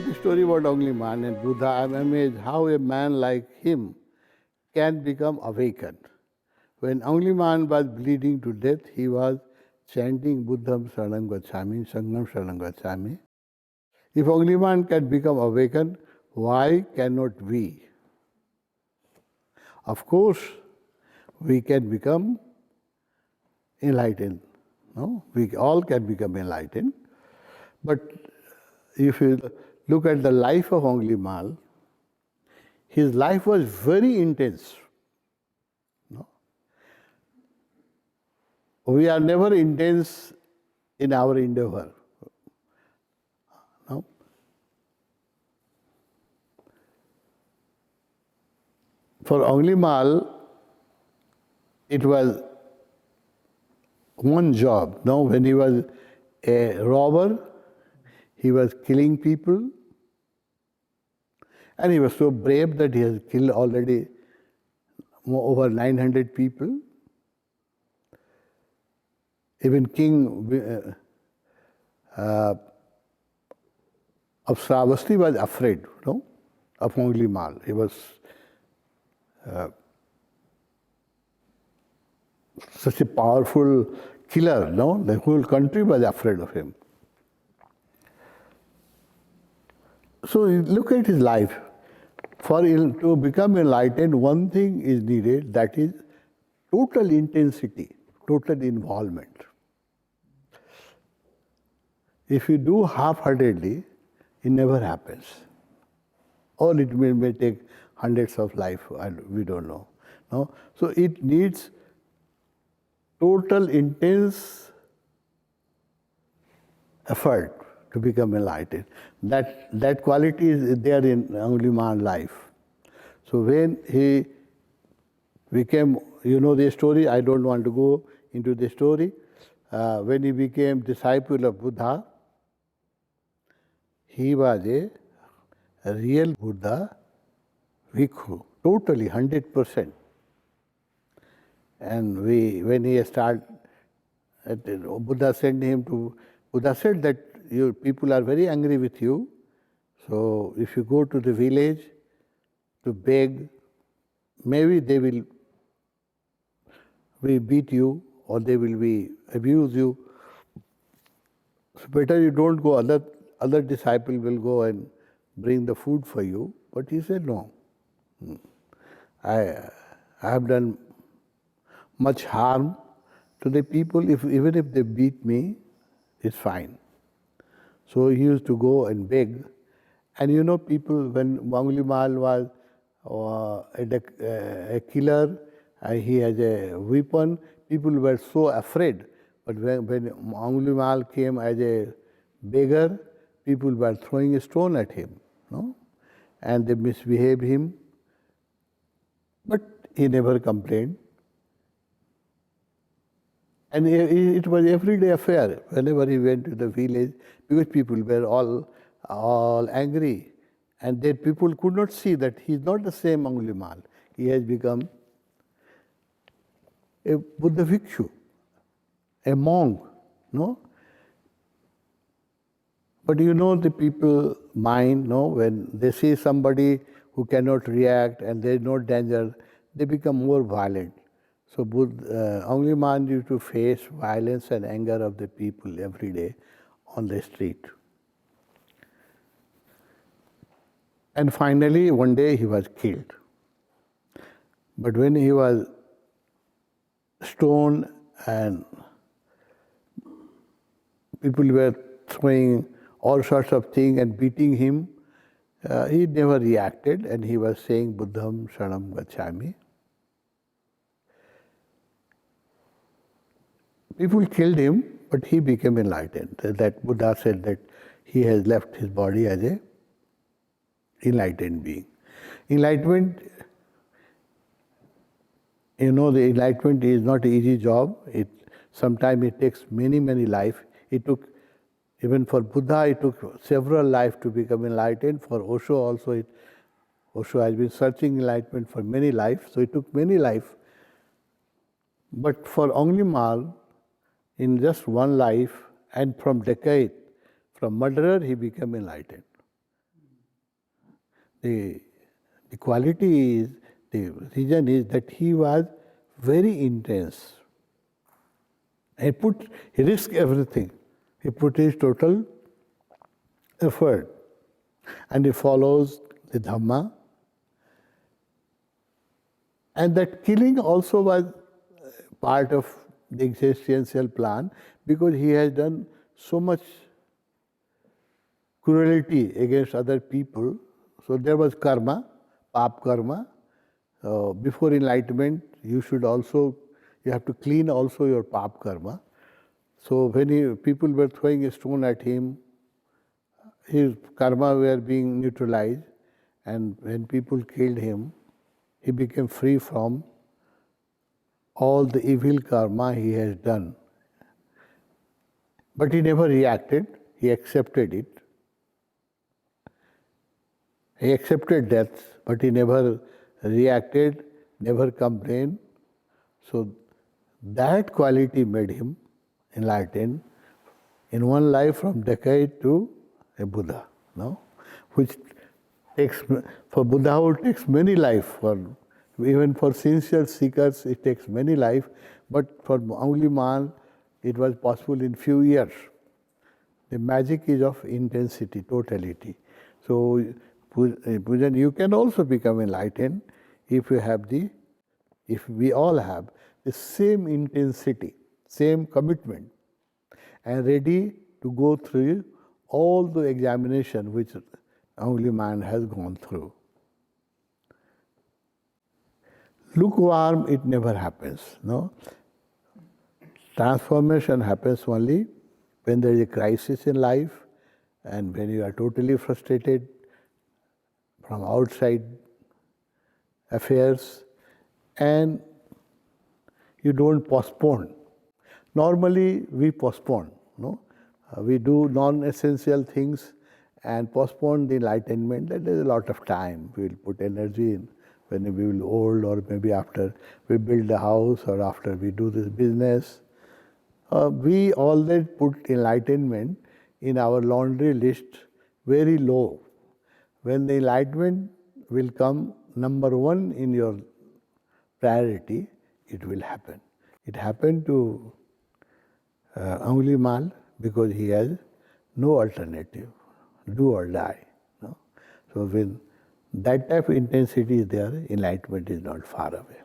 the story about Angliman and Buddha, I'm amazed how a man like him can become awakened. When Angliman was bleeding to death, he was chanting Buddham Saranam Gacchami, Sangham Saranam Gacchami. If Angliman can become awakened, why cannot we? Of course, we can become enlightened. No? We all can become enlightened. But if you look at the life of Angliman, his life was very intense. No? We are never intense in our endeavor. No? For Angliman, it was one job. No? When he was a robber, he was killing people, and he was so brave that he has killed already over 900 people. Even king of Sravasti was afraid, no, of Angliman. He was such a powerful killer, no? The whole country was afraid of him. So look at his life. To become enlightened, one thing is needed, that is total intensity, total involvement. If you do half-heartedly, it never happens. Or it may take hundreds of lives, we don't know. No? So it needs total intense effort to become enlightened. That quality is there in Angliman's life. So when he became, you know the story, I don't want to go into the story. When he became disciple of Buddha, he was a real Buddha Bhikkhu, totally 100%. And when he started, Buddha sent him to, Buddha said that your people are very angry with you, so if you go to the village to beg, maybe they will beat you or they will abuse you. So better you don't go, other disciple will go and bring the food for you. But he said, no, I have done much harm to the people. Even if they beat me, it's fine. So he used to go and beg. And you know, people, when Angliman was a killer, he has a weapon, people were so afraid. But when Angliman came as a beggar, people were throwing a stone at him, no? And they misbehaved him. But he never complained. And it was everyday affair whenever he went to the village, because people were all angry. And then people could not see that he is not the same Angliman. He has become a Buddha Bhikshu, a monk, no? But you know the people mind, no? When they see somebody who cannot react and there is no danger, they become more violent. So Angliman used to face violence and anger of the people every day on the street. And finally, one day he was killed. But when he was stoned and people were throwing all sorts of things and beating him, he never reacted, and he was saying Buddham Saranam Gacchami. People killed him, but he became enlightened. That Buddha said that he has left his body as a enlightened being. Enlightenment, you know, the enlightenment is not an easy job. Sometimes it takes many lives. It took, even for Buddha, it took several lives to become enlightened. For Osho also, Osho has been searching enlightenment for many lives, so it took many lives. But for Angliman, in just one life, and from decade, from murderer he became enlightened. the quality is, the reason is that he was very intense. He risked everything. He put his total effort. And he follows the Dhamma. And that killing also was part of the existential plan, because he has done so much cruelty against other people. So there was karma, pap karma. Before enlightenment, you have to clean also your pap karma. So when people were throwing a stone at him, his karma were being neutralized, and when people killed him, he became free from all the evil karma he has done. But he never reacted, he accepted it. He accepted death, but he never reacted, never complained. So that quality made him enlightened in one life, from decade to a Buddha, no? Which takes, for Buddhahood takes many lives, even for sincere seekers it takes many lives, but for Angulimal it was possible in few years. The magic is of intensity, totality. So Pujan, you can also become enlightened if we all have the same intensity, same commitment, and ready to go through all the examination which Angulimal has gone through. Lukewarm, it never happens, no? Transformation happens only when there is a crisis in life, and when you are totally frustrated from outside affairs, and you don't postpone. Normally we postpone, no? We do non-essential things and postpone the enlightenment. That is a lot of time. We will put energy in when we will old, or maybe after we build a house, or after we do this business. We always put enlightenment in our laundry list very low. When the enlightenment will come number one in your priority, it will happen. It happened to Angulimal because he has no alternative, do or die. No? So when that type of intensity is there, enlightenment is not far away.